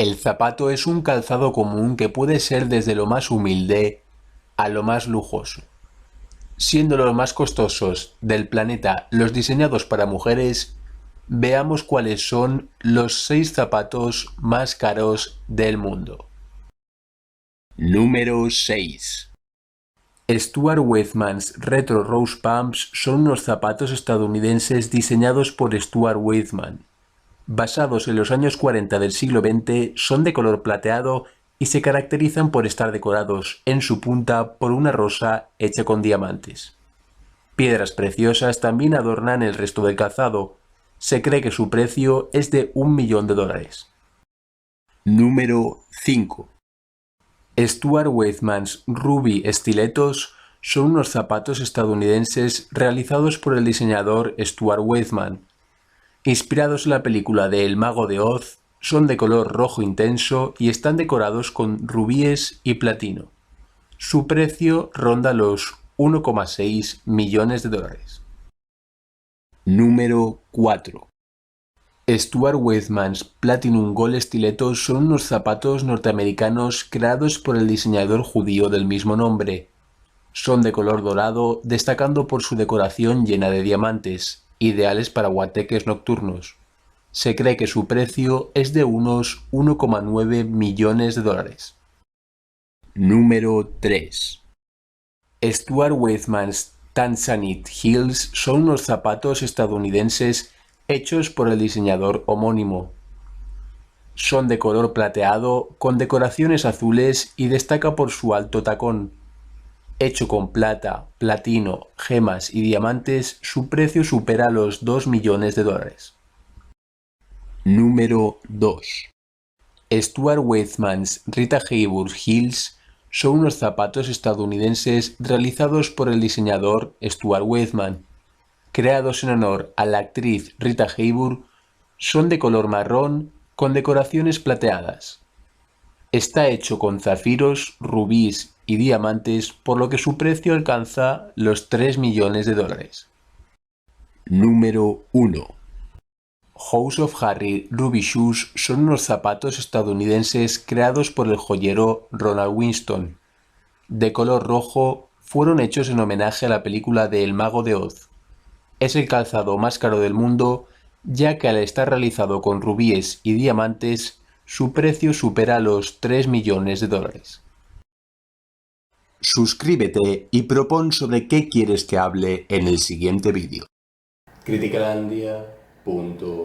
El zapato es un calzado común que puede ser desde lo más humilde a lo más lujoso, siendo los más costosos del planeta los diseñados para mujeres. Veamos cuáles son los 6 zapatos más caros del mundo. Número 6. Stuart Weitzman's Retro Rose Pumps son unos zapatos estadounidenses diseñados por Stuart Weitzman. Basados en los años 40 del siglo XX, son de color plateado y se caracterizan por estar decorados en su punta por una rosa hecha con diamantes. Piedras preciosas también adornan el resto del calzado. Se cree que su precio es de $1.000.000. Número 5. Stuart Weitzman's Ruby Stilettos son unos zapatos estadounidenses realizados por el diseñador Stuart Weitzman. Inspirados en la película de El Mago de Oz, son de color rojo intenso y están decorados con rubíes y platino. Su precio ronda los $1,6 millones. Número 4. Stuart Weitzman's Platinum Gold Stilettos son unos zapatos norteamericanos creados por el diseñador judío del mismo nombre. Son de color dorado, destacando por su decoración llena de diamantes, ideales para guateques nocturnos. Se cree que su precio es de unos $1,9 millones. Número 3. Stuart Weitzman's Tanzanite Heels son unos zapatos estadounidenses hechos por el diseñador homónimo. Son de color plateado con decoraciones azules y destaca por su alto tacón. Hecho con plata, platino, gemas y diamantes, su precio supera los $2 millones. Número 2. Stuart Weitzman's Rita Hayworth Heels son unos zapatos estadounidenses realizados por el diseñador Stuart Weitzman. Creados en honor a la actriz Rita Hayworth, son de color marrón con decoraciones plateadas. Está hecho con zafiros, rubíes y diamantes, por lo que su precio alcanza los $3 millones. Número 1. House of Harry Ruby Shoes son unos zapatos estadounidenses creados por el joyero Ronald Winston. De color rojo, fueron hechos en homenaje a la película de El Mago de Oz. Es el calzado más caro del mundo, ya que al estar realizado con rubíes y diamantes, su precio supera los $3 millones. Suscríbete y propon sobre qué quieres que hable en el siguiente vídeo. Criticalandia.com